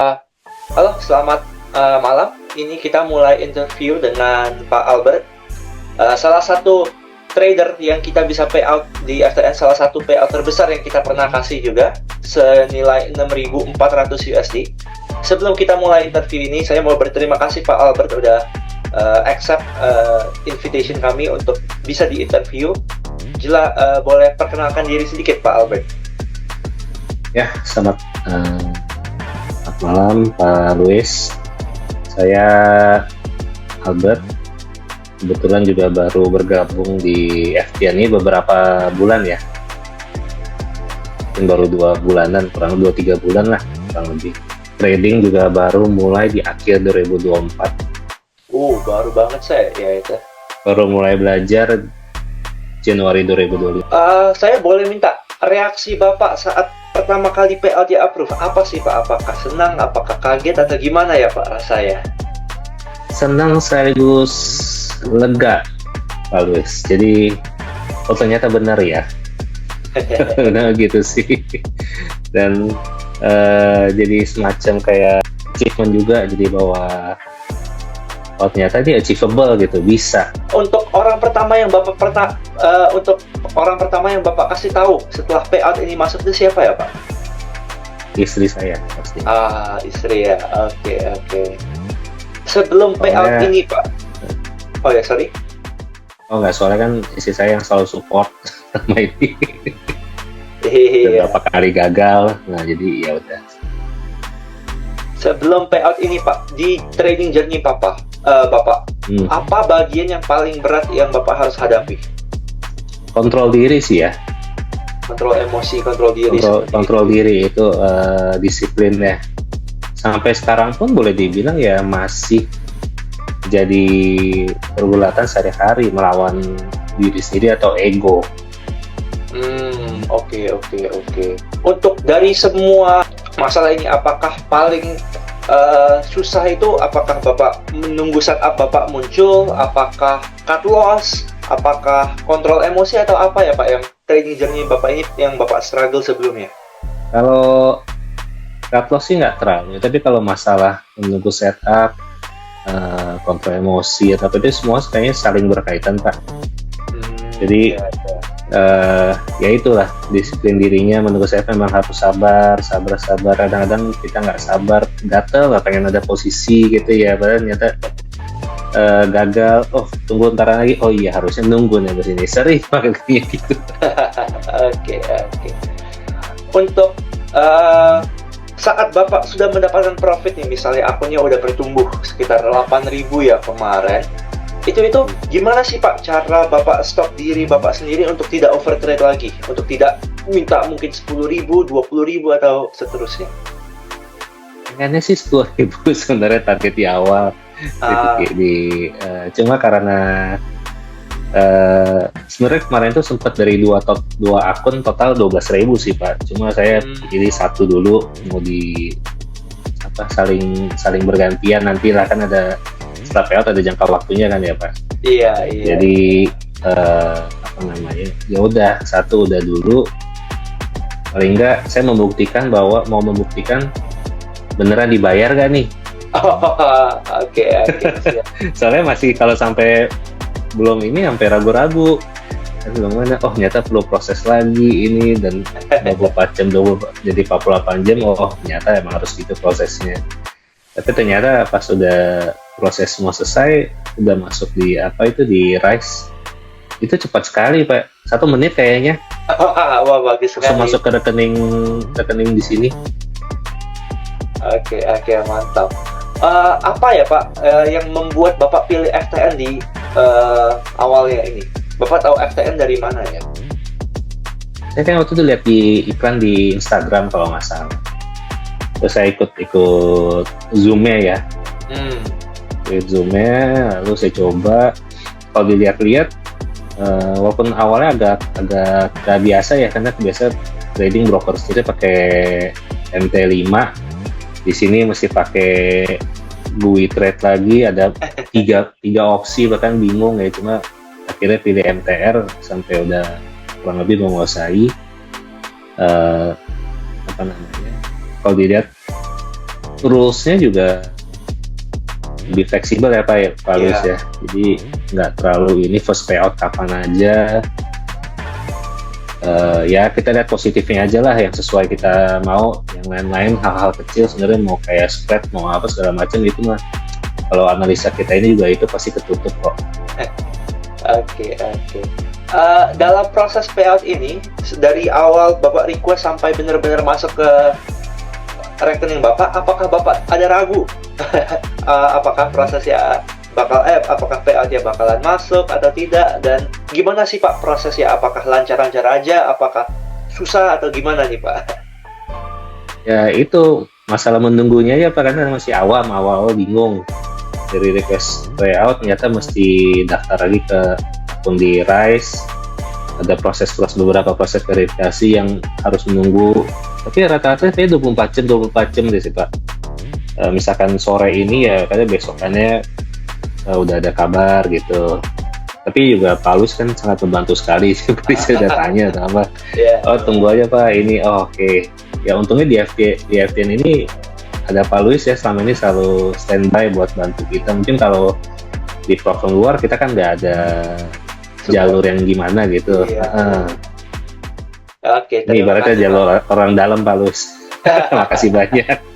Halo, selamat malam. Ini kita mulai interview dengan Pak Albert, salah satu trader yang kita bisa payout di FTN, salah satu payout terbesar yang kita pernah kasih juga, senilai 6.400 USD. Sebelum kita mulai interview ini, saya mau berterima kasih Pak Albert udah accept invitation kami untuk bisa di-interview. Boleh perkenalkan diri sedikit Pak Albert? Ya, selamat malam Pak Luis. Saya Albert, kebetulan juga baru bergabung di FTN ini beberapa bulan ya. Mungkin baru 2 bulanan, kurang 2-3 bulan lah kurang lebih. Trading juga baru mulai di akhir 2024. Baru banget saya ya itu. Baru mulai belajar Januari 2025. Saya boleh minta reaksi Bapak saat pertama kali payout di approve, apa sih Pak? Apakah senang, apakah kaget, atau gimana ya Pak rasanya? Senang sekaligus lega Pak Luis. Jadi ternyata benar ya. Nah gitu sih. Dan jadi semacam kayak achievement juga, jadi bahwa ternyata ini achievable gitu, bisa. Untuk orang pertama yang Bapak kasih tahu setelah payout ini masuk itu siapa ya Pak? Istri saya pasti. Istri ya. Oke. Sebelum payout ini Pak. Oh ya, sorry. Oh nggak, soalnya kan istri saya yang selalu support sama ini. Iya. Beberapa kali gagal, nah jadi ya udah. Sebelum payout ini Pak, di trading journey Bapak, apa bagian yang paling berat yang Bapak harus hadapi? Kontrol diri sih ya. Kontrol emosi, kontrol diri. Kontrol diri itu disiplin ya. Sampai sekarang pun boleh dibilang ya masih jadi pergulatan sehari-hari melawan diri sendiri atau ego. Oke. Untuk dari semua masalah ini, apakah paling susah itu apakah Bapak menunggu setup Bapak muncul, apakah cut loss, apakah kontrol emosi, atau apa ya Pak yang trading journey Bapak ini yang Bapak struggle sebelumnya? Kalau cut loss sih nggak terlalu, tapi kalau masalah menunggu setup, kontrol emosi atau itu semua kayaknya saling berkaitan Pak. Jadi ya itulah disiplin dirinya, menurut saya memang harus sabar. Kadang-kadang kita nggak sabar, gatel nggak pengen ada posisi gitu ya, padahal ternyata gagal. Tunggu ntar lagi, iya harusnya nunggu nih begini, sering kayak gitu. Oke. Untuk saat Bapak sudah mendapatkan profit nih, misalnya akunnya udah bertumbuh sekitar 8.000 ya kemarin, itu gimana sih Pak cara Bapak stop diri Bapak sendiri untuk tidak overtrade lagi, untuk tidak minta mungkin 10.000, 20.000 atau seterusnya? Pengennya sih 10.000 sebenarnya target di awal. Cuma karena sebenarnya kemarin itu sempat dari dua akun total 12.000 sih Pak. Cuma saya pilih satu dulu, mau saling bergantian, nantilah kan ada setelah payout ada jangka waktunya kan ya Pak. Iya. Jadi ya udah satu udah dulu, paling enggak saya mau membuktikan beneran dibayar gak nih. Oke. Soalnya masih kalau sampai belum ini sampai ragu-ragu, mana ternyata perlu proses lagi ini, dan 24 jam jadi 48 jam, ternyata emang harus gitu prosesnya. Tapi ternyata pas udah proses semua selesai, udah masuk di di Rise, itu cepat sekali Pak, 1 menit kayaknya. Wah, bagus sekali. Masuk ke rekening di sini. Oke, mantap. Apa ya Pak yang membuat Bapak pilih FTN di awalnya ini? Bapak tahu FTN dari mana ya? Saya kan waktu itu lihat di iklan di Instagram kalau nggak salah. Terus saya ikut Zoom-nya ya. Zoom-nya, lalu saya coba. Kalau dilihat-lihat, walaupun awalnya agak gak biasa ya, karena biasa trading broker sendiri pakai MT5. Di sini mesti pakai GUI trade lagi, ada tiga opsi, bahkan bingung ya. Cuma akhirnya pilih MTR sampai udah kurang lebih menguasai. Kalau dilihat rules-nya juga lebih fleksibel ya Pak Luis ya. Jadi nggak terlalu ini first payout kapan aja. Ya kita lihat positifnya aja lah, yang sesuai kita mau. Yang lain-lain hal-hal kecil sebenarnya mau kayak spread mau apa segala macam itu mah kalau analisa kita ini juga itu pasti ketutup kok. Oke. Dalam proses payout ini dari awal Bapak request sampai benar-benar masuk ke rekening Bapak, apakah Bapak ada ragu? Apakah prosesnya apakah payoutnya bakalan masuk atau tidak, dan gimana sih Pak prosesnya? Apakah lancar-lancar aja, apakah susah atau gimana nih Pak? Ya itu masalah menunggunya ya Pak, karena masih awal bingung. Dari request payout ternyata mesti daftar lagi ke akun di Rise, ada beberapa proses verifikasi yang harus menunggu, tapi rata-rata kayak 24 jam deh sih Pak. Misalkan sore ini ya kadang besokannya udah ada kabar gitu. Tapi juga Pak Luis kan sangat membantu sekali. Seperti saya udah tanya apa, tunggu aja Pak ini. Oke. Ya untungnya di FTN ini ada Pak Luis ya, selama ini selalu standby buat bantu kita. Mungkin kalau di platform luar kita kan nggak ada jalur yang gimana gitu. Oke, ini ibaratnya jalur orang dalam Pak Luis. Makasih banyak.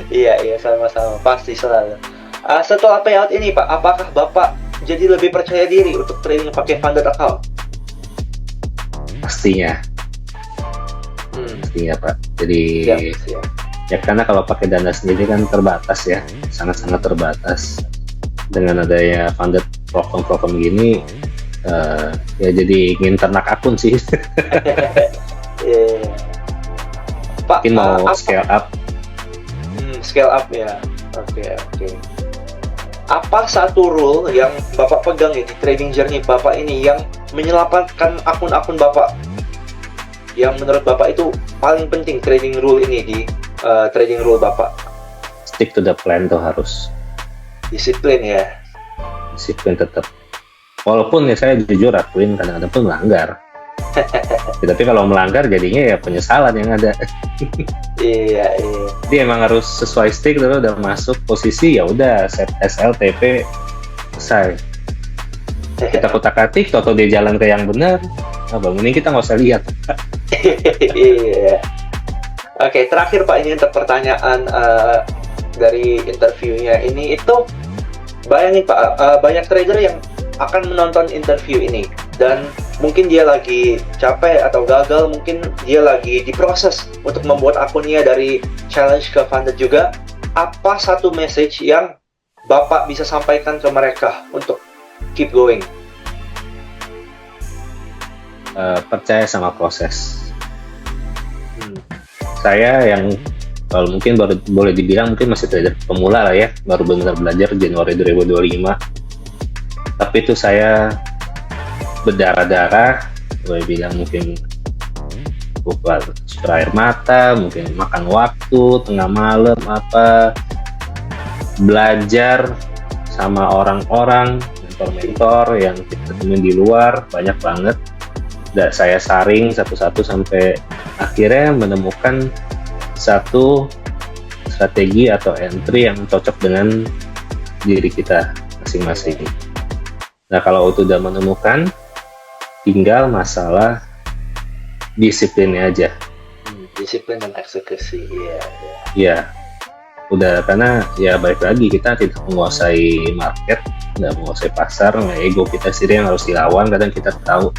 Iya, sama-sama, pasti selalu. Setelah payout ini Pak, apakah Bapak jadi lebih percaya diri untuk trading pakai funded account? Pastinya Pak. Jadi siap. Ya karena kalau pakai dana sendiri kan terbatas ya, sangat-sangat terbatas. Dengan adanya funded program gini, ya jadi ingin ternak akun sih. Pak, mungkin mau scale up. Scale up ya. Oke. Apa satu rule yang Bapak pegang ya di trading journey Bapak ini yang menyelamatkan akun-akun Bapak, yang menurut Bapak itu paling penting trading rule ini di trading rule Bapak? Stick to the plan tuh harus. Disiplin ya. Disiplin tetap. Walaupun ya saya jujur akuin kadang-kadang pun melanggar. Ya, tapi kalau melanggar jadinya ya penyesalan yang ada. Iya. Jadi emang harus sesuai stick dulu, udah masuk posisi ya udah set SLTP selesai. Kita kutak-atik, toto dia jalan ke yang benar. Nah, bangun ini kita nggak usah lihat. Iya. Oke, terakhir Pak, ini untuk pertanyaan dari interviewnya ini, itu bayangin Pak, banyak trader yang akan menonton interview ini dan mungkin dia lagi capek atau gagal, mungkin dia lagi diproses untuk membuat akunnya dari challenge ke funded juga. Apa satu message yang Bapak bisa sampaikan ke mereka untuk keep going? Percaya sama proses. Saya yang kalau mungkin baru boleh dibilang mungkin masih trader pemula lah ya, baru benar belajar Januari 2025. Tapi itu saya berdarah-darah, boleh bilang mungkin buat air mata, mungkin makan waktu, tengah malam belajar sama orang-orang, mentor-mentor yang kita temuin di luar, banyak banget. Dan saya saring satu-satu sampai akhirnya menemukan satu strategi atau entry yang cocok dengan diri kita masing-masing. Nah kalau udah menemukan, tinggal masalah disiplinnya aja. Disiplin dan eksekusi, Iya. Udah, karena ya balik lagi kita tidak menguasai market, nggak menguasai pasar, ego kita sendiri yang harus dilawan. Kadang kita tahu,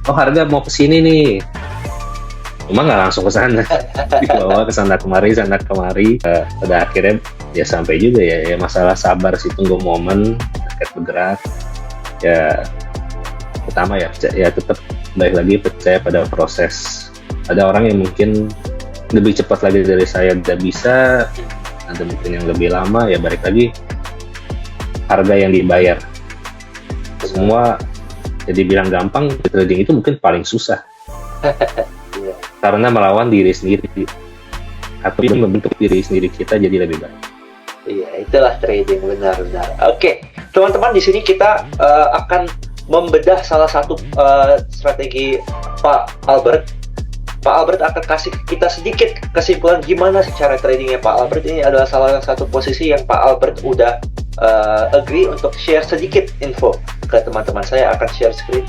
oh harga mau kesini nih, cuma nggak langsung ke sana, dibawa ke sana kemari. Pada akhirnya ya sampai juga ya masalah sabar sih, tunggu momen market bergerak. Ya pertama ya tetap balik lagi percaya pada proses. Ada orang yang mungkin lebih cepat lagi dari saya udah bisa, ada mungkin yang lebih lama, ya balik lagi harga yang dibayar. Semua jadi bilang gampang, trading itu mungkin paling susah. Karena melawan diri sendiri atau membentuk diri sendiri kita jadi lebih baik. Iya, itulah trading, benar-benar. Oke, teman-teman, di sini kita akan membedah salah satu strategi Pak Albert Pak Albert akan kasih kita sedikit kesimpulan gimana sih cara tradingnya Pak Albert. Ini adalah salah satu posisi yang Pak Albert udah agree untuk share sedikit info ke teman-teman. Saya akan share screen.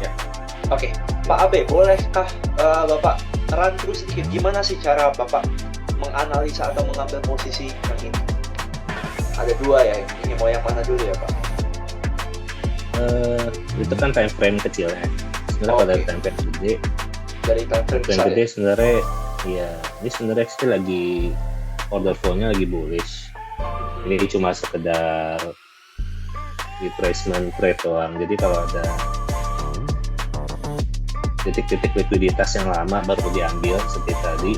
Ya. Oke, Pak Abe, bolehkah Bapak run through sedikit gimana sih cara Bapak menganalisa atau mengambil posisi yang ini? Ada dua ya, ini mau yang mana dulu ya Pak? Itu kan time frame kecilnya. Sebenarnya kalau dari time frame gede, Dari time frame besar gede ya? sebenarnya ya ini sebenarnya sih lagi order flow-nya lagi bullish. Ini cuma sekedar retracement trade doang. Jadi kalau ada titik-titik likuiditas yang lama baru diambil seperti tadi.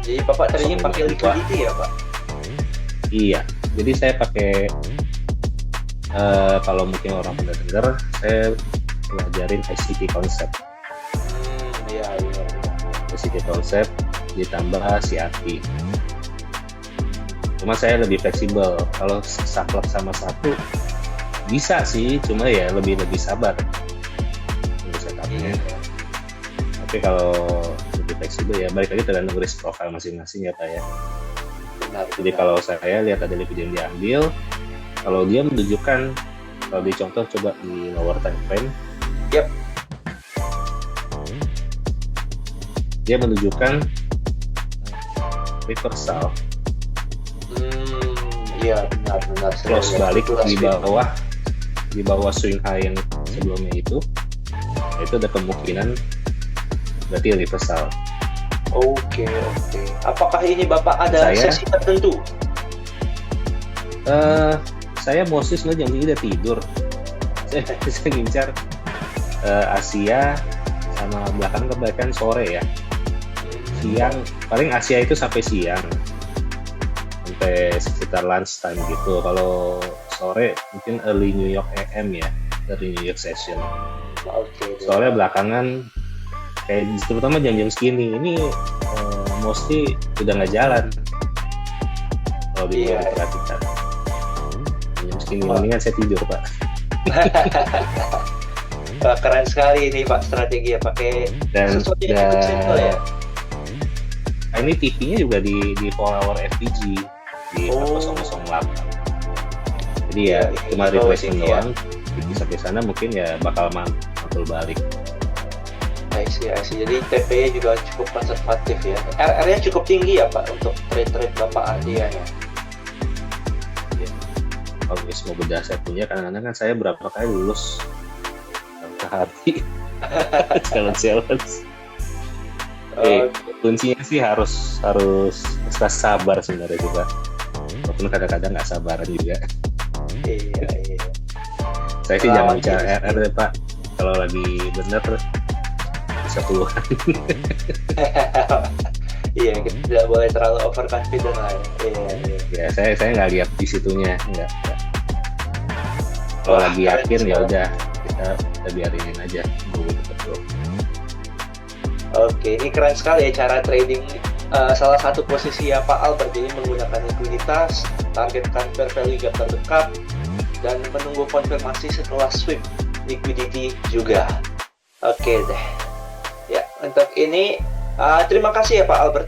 Jadi Bapak tadinya Langsung pakai buka. liquidity ya Pak? Iya, jadi saya pakai kalau mungkin orang pernah dengar, saya pelajarin ICT konsep. Iya. ICT konsep ditambah CRT. Cuma saya lebih fleksibel. Kalau saklek sama satu bisa sih, cuma ya lebih sabar untuk setupnya. Tapi kalau lebih fleksibel ya balik lagi tergantung risk profile masing-masing ya Pak ya. Benar. Jadi kalau saya lihat ada liquidity yang diambil, kalau dia menunjukkan, kalau dicontoh coba di lower time frame, Yap. dia menunjukkan reversal, Iya benar. close Saya balik lihat. di bawah swing high yang sebelumnya itu ada kemungkinan berarti reversal. Oke. Apakah ini Bapak ada Saya- sesi tertentu? Saya mostly sebenarnya jam ini udah tidur. Saya ngincar Asia sama belakang kebaikan sore ya. Siang paling Asia itu sampai siang, sampai sekitar lunch time gitu. Kalau sore mungkin early New York AM ya, early New York session. Oke. Soalnya belakangan kayak terutama jam-jam segini ini mostly udah nggak jalan kalau Iya. diperhatikan. Jam segini Wah. mendingan saya tidur Pak. Wah, keren sekali ini Pak strategi ya, pakai Dan sesuatu yang cukup simple ya. Ini TV-nya juga di 4 hour FPG di Oh. 4008. Jadi Iya, ya cuma di bawah replacement sini ya. doang. Bisa ke sana mungkin ya bakal mantul balik. I see. Jadi TP-nya juga cukup konservatif ya. RR-nya cukup tinggi ya Pak untuk trade Bapak Adia ya. Ya. Kalau mau bedah saya punya, kadang-kadang kan saya berapa kali lulus sehari challenge. Oke. Kuncinya sih harus extra sabar sebenarnya juga. Walaupun kadang-kadang nggak sabaran juga. Iya. Saya sih Lawan jangan bicara diri RR deh Pak. Kalau lagi bener bisa puluhan. Iya, kita tidak boleh terlalu overconfident lah ya. Iya. Ya saya nggak lihat di situnya, enggak. Kalau Wah, lagi keren yakin ya sekali. udah kita biarinin aja. Betul. Oke, ini keren sekali ya cara trading salah satu posisi ya Pak Albert, jadi menggunakan likuiditas, target transfer value gap terdekat, dan menunggu konfirmasi setelah sweep liquidity juga. Oke deh. Ya, untuk ini terima kasih ya Pak Albert